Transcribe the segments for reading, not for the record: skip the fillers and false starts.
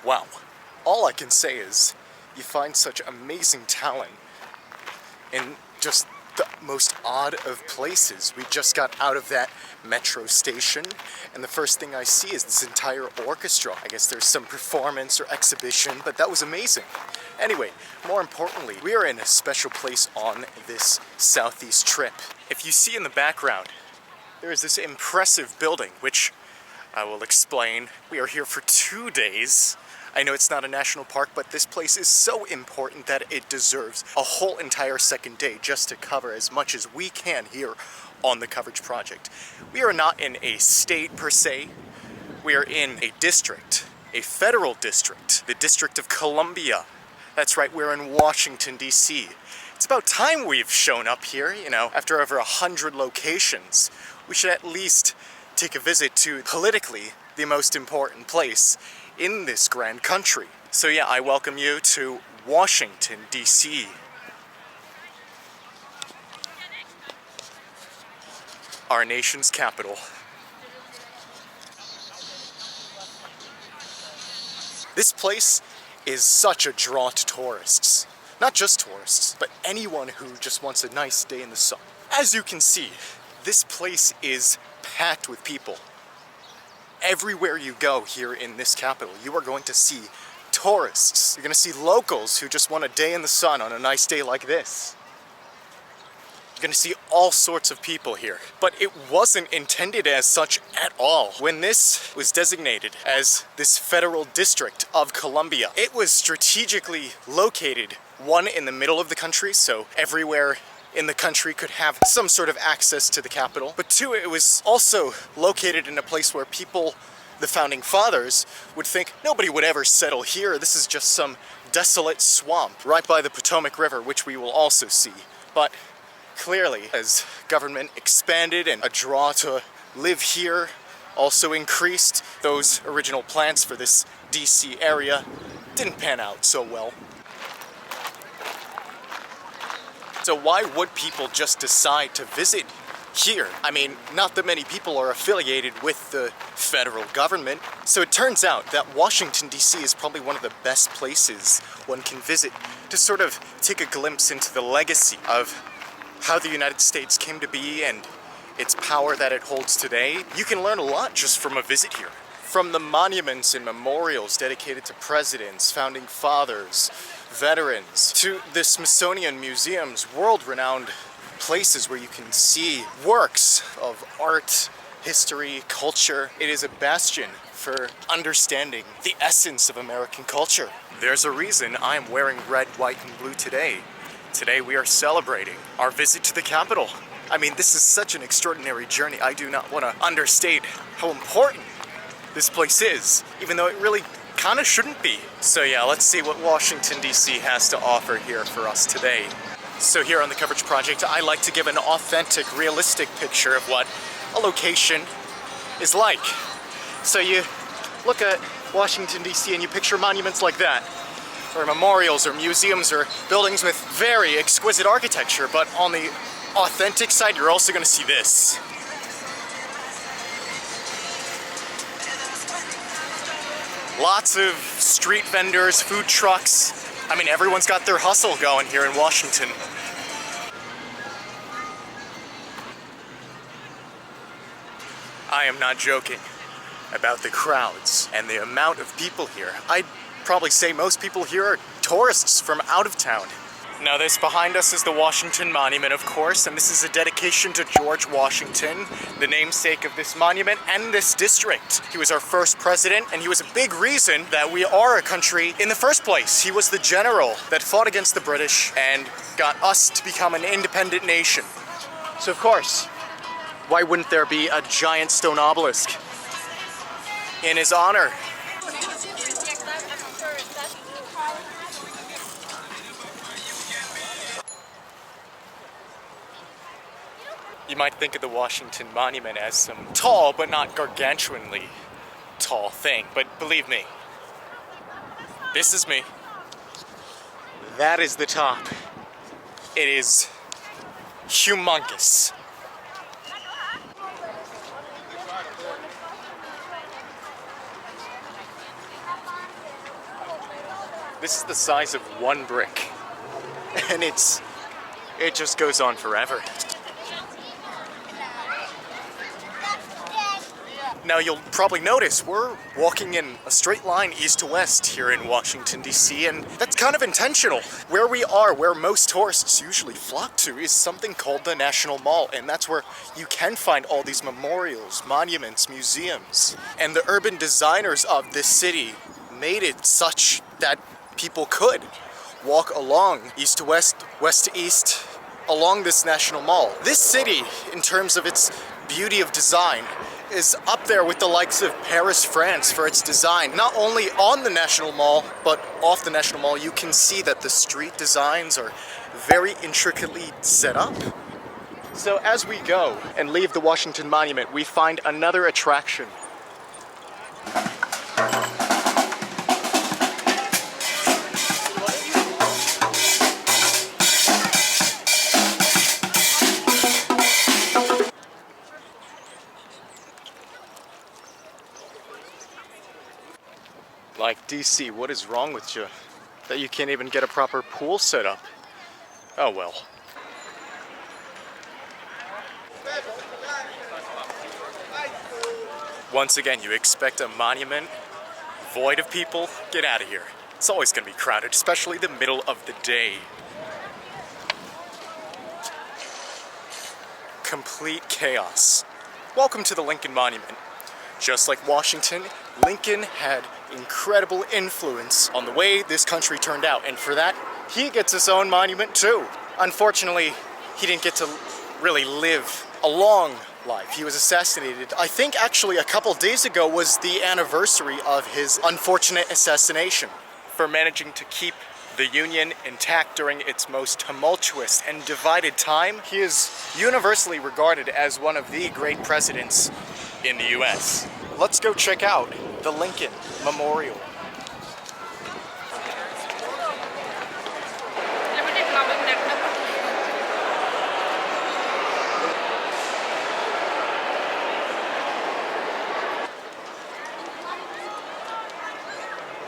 Wow, all I can say is you find such amazing talent in just the most odd of places. We just got out of that metro station, and the first thing I see is this entire orchestra. I guess there's some performance or exhibition, but that was amazing. Anyway, more importantly, we are in a special place on this southeast trip. If you see in the background, there is this impressive building, which I will explain. We are here for 2 days. I know it's not a national park, but this place is so important that it deserves a whole entire second day just to cover as much as we can here on the coverage project. We are not in a state per se. We are in a district, a federal district, the District of Columbia. That's right, we're in Washington, D.C. It's about time we've shown up here, you know, after over 100 locations. We should at least take a visit to politically the most important place in this grand country. So yeah, I welcome you to Washington, D.C. Our nation's capital. This place is such a draw to tourists. Not just tourists, but anyone who just wants a nice day in the sun. As you can see, this place is packed with people. Everywhere you go here in this capital, you are going to see tourists. You're going to see locals who just want a day in the sun on a nice day like this. You're going to see all sorts of people here. But it wasn't intended as such at all. When this was designated as this federal district of Columbia, it was strategically located, one, in the middle of the country, so everywhere in the country could have some sort of access to the capital. But two, it was also located in a place where people, the founding fathers, would think nobody would ever settle here. This is just some desolate swamp right by the Potomac River, which we will also see. But clearly, as government expanded and a draw to live here also increased, those original plans for this DC area didn't pan out so well. So why would people just decide to visit here? I mean, not that many people are affiliated with the federal government. So it turns out that Washington, D.C. is probably one of the best places one can visit to sort of take a glimpse into the legacy of how the United States came to be and its power that it holds today. You can learn a lot just from a visit here. From the monuments and memorials dedicated to presidents, founding fathers, veterans, to the Smithsonian Museums, world-renowned places where you can see works of art, history, culture. It is a bastion for understanding the essence of American culture. There's a reason I'm wearing red, white, and blue today. Today we are celebrating our visit to the Capitol. I mean, this is such an extraordinary journey. I do not want to understate how important this place is, even though it really kind of shouldn't be. So yeah, let's see what Washington, D.C. has to offer here for us today. So here on the Coverage Project, I like to give an authentic, realistic picture of what a location is like. So you look at Washington, D.C. and you picture monuments like that, or memorials or museums or buildings with very exquisite architecture, but on the authentic side, you're also going to see this. Lots of street vendors, food trucks. I mean, everyone's got their hustle going here in Washington. I am not joking about the crowds and the amount of people here. I'd probably say most people here are tourists from out of town. Now this behind us is the Washington Monument, of course, and this is a dedication to George Washington, the namesake of this monument and this district. He was our first president, and he was a big reason that we are a country in the first place. He was the general that fought against the British and got us to become an independent nation. So of course, why wouldn't there be a giant stone obelisk in his honor? You might think of the Washington Monument as some tall, but not gargantuanly tall thing. But believe me, this is me. That is the top. It is humongous. This is the size of one brick. And it just goes on forever. Now you'll probably notice we're walking in a straight line east to west here in Washington, D.C., and that's kind of intentional. Where we are, where most tourists usually flock to, is something called the National Mall, and that's where you can find all these memorials, monuments, museums. And the urban designers of this city made it such that people could walk along east to west, west to east, along this National Mall. This city, in terms of its beauty of design, is up there with the likes of Paris, France for its design. Not only on the National Mall, but off the National Mall, you can see that the street designs are very intricately set up. So as we go and leave the Washington Monument, we find another attraction. Like, DC, what is wrong with you? That you can't even get a proper pool set up? Oh well. Once again, you expect a monument void of people? Get out of here. It's always gonna be crowded, especially the middle of the day. Complete chaos. Welcome to the Lincoln Monument. Just like Washington, Lincoln had incredible influence on the way this country turned out, and for that, he gets his own monument too. Unfortunately, he didn't get to really live a long life. He was assassinated. I think actually a couple days ago was the anniversary of his unfortunate assassination. For managing to keep the Union intact during its most tumultuous and divided time, he is universally regarded as one of the great presidents in the US. Let's go check out the Lincoln Memorial.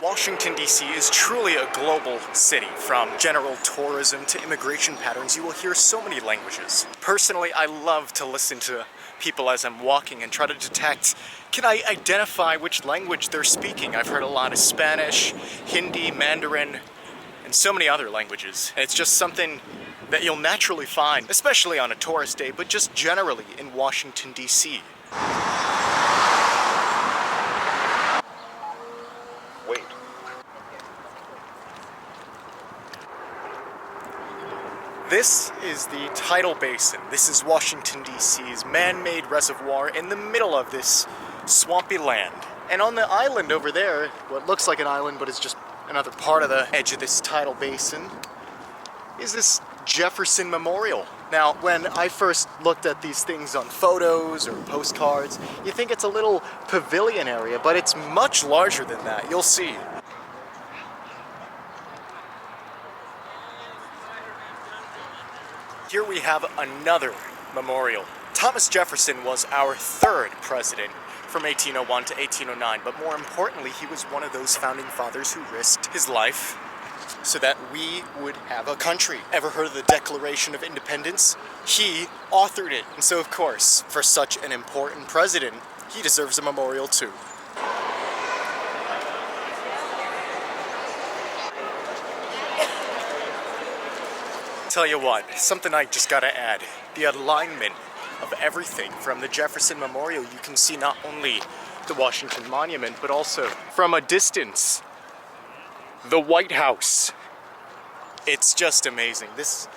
Washington, D.C. is truly a global city. From general tourism to immigration patterns, you will hear so many languages. Personally, I love to listen to people as I'm walking and try to detect, can I identify which language they're speaking? I've heard a lot of Spanish, Hindi, Mandarin, and so many other languages. And it's just something that you'll naturally find, especially on a tourist day, but just generally in Washington, D.C. Wait. This is the tidal basin. This is Washington, D.C.'s man-made reservoir in the middle of this swampy land. And on the island over there, what looks like an island but is just another part of the edge of this tidal basin, is this Jefferson Memorial. Now, when I first looked at these things on photos or postcards, you think it's a little pavilion area, but it's much larger than that. You'll see. Here we have another memorial. Thomas Jefferson was our third president from 1801 to 1809, but more importantly, he was one of those founding fathers who risked his life so that we would have a country. Ever heard of the Declaration of Independence? He authored it. And so, of course, for such an important president, he deserves a memorial too. Tell you what, something I just gotta add. The alignment of everything from the Jefferson Memorial. You can see not only the Washington Monument, but also from a distance, the White House. It's just amazing. This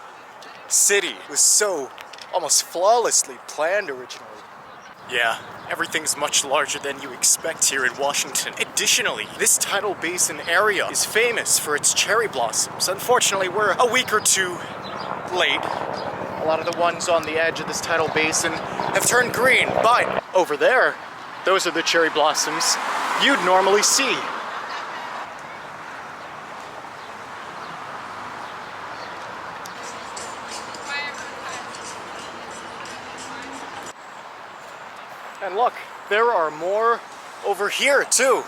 city was so almost flawlessly planned originally. Yeah, everything's much larger than you expect here in Washington. Additionally, this tidal basin area is famous for its cherry blossoms. Unfortunately, we're a week or two late. A lot of the ones on the edge of this tidal basin have turned green, but over there, those are the cherry blossoms you'd normally see. And look, there are more over here too.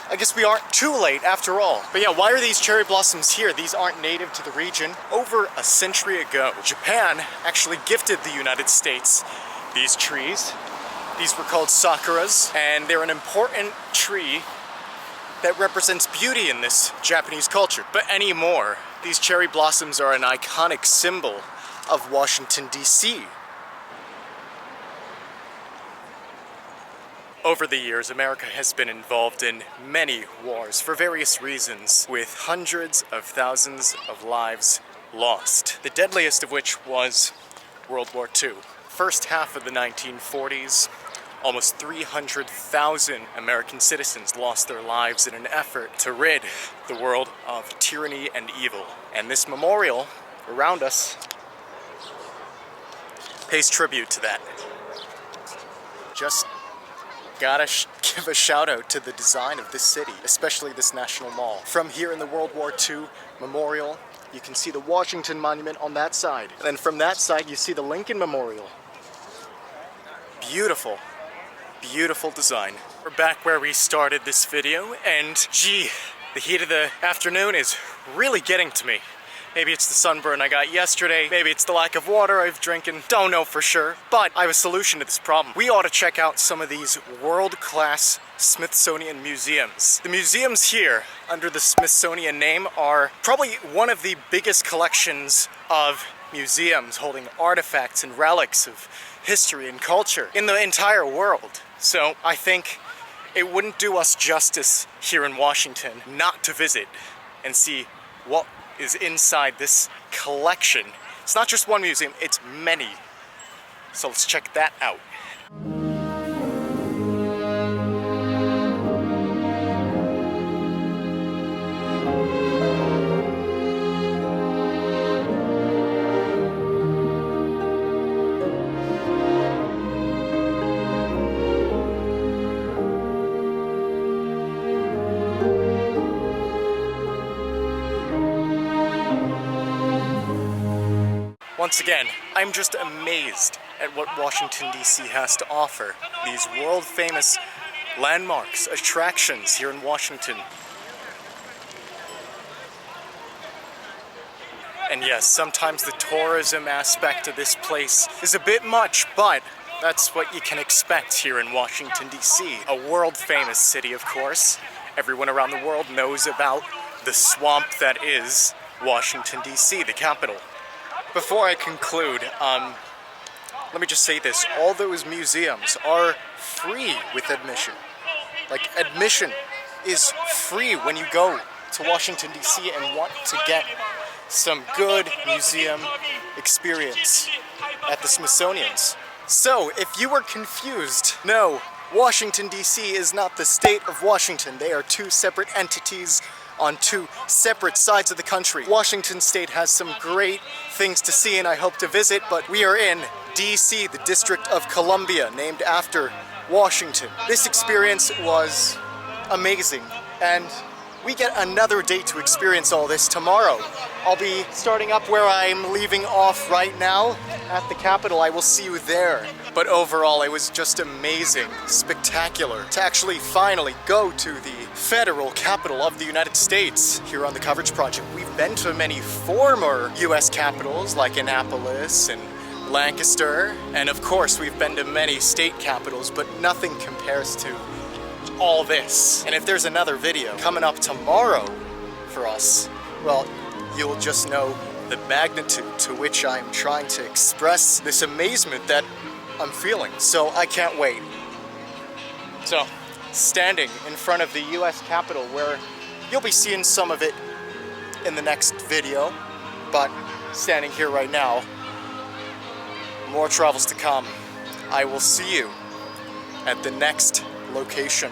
I guess we aren't too late after all. But yeah, why are these cherry blossoms here? These aren't native to the region. Over a century ago, Japan actually gifted the United States these trees. These were called sakuras, and they're an important tree that represents beauty in this Japanese culture. But anymore, these cherry blossoms are an iconic symbol of Washington, D.C. Over the years, America has been involved in many wars for various reasons, with hundreds of thousands of lives lost. The deadliest of which was World War II. First half of the 1940s, almost 300,000 American citizens lost their lives in an effort to rid the world of tyranny and evil. And this memorial around us pays tribute to that. Just gotta give a shout out to the design of this city, especially this National Mall. From here in the World War II Memorial, you can see the Washington Monument on that side. And then from that side, you see the Lincoln Memorial. Beautiful, beautiful design. We're back where we started this video, and gee, the heat of the afternoon is really getting to me. Maybe it's the sunburn I got yesterday, maybe it's the lack of water I've drinking, don't know for sure, but I have a solution to this problem. We ought to check out some of these world-class Smithsonian museums. The museums here, under the Smithsonian name, are probably one of the biggest collections of museums holding artifacts and relics of history and culture in the entire world. So I think it wouldn't do us justice here in Washington not to visit and see what is inside this collection. It's not just one museum, it's many. So let's check that out. Once again, I'm just amazed at what Washington, D.C. has to offer. These world-famous landmarks, attractions here in Washington. And yes, sometimes the tourism aspect of this place is a bit much, but that's what you can expect here in Washington, D.C. A world-famous city, of course. Everyone around the world knows about the swamp that is Washington, D.C., the capital. Before I conclude, let me just say this. All those museums are free with admission. Like, admission is free when you go to Washington, D.C. and want to get some good museum experience at the Smithsonian's. So, if you were confused, no, Washington, D.C. is not the state of Washington. They are two separate entities on two separate sides of the country. Washington State has some great things to see and I hope to visit, but we are in D.C., the District of Columbia, named after Washington. This experience was amazing, and we get another day to experience all this tomorrow. I'll be starting up where I'm leaving off right now, at the Capitol, I will see you there. But overall, it was just amazing, spectacular to actually finally go to the federal capital of the United States. Here on the Coverage Project, we've been to many former US capitals like Annapolis and Lancaster, and of course we've been to many state capitals, but nothing compares to all this. And if there's another video coming up tomorrow for us, well, you'll just know the magnitude to which I'm trying to express this amazement that I'm feeling. So I can't wait. So, standing in front of the US Capitol, where you'll be seeing some of it in the next video, but standing here right now, more travels to come. I will see you at the next location.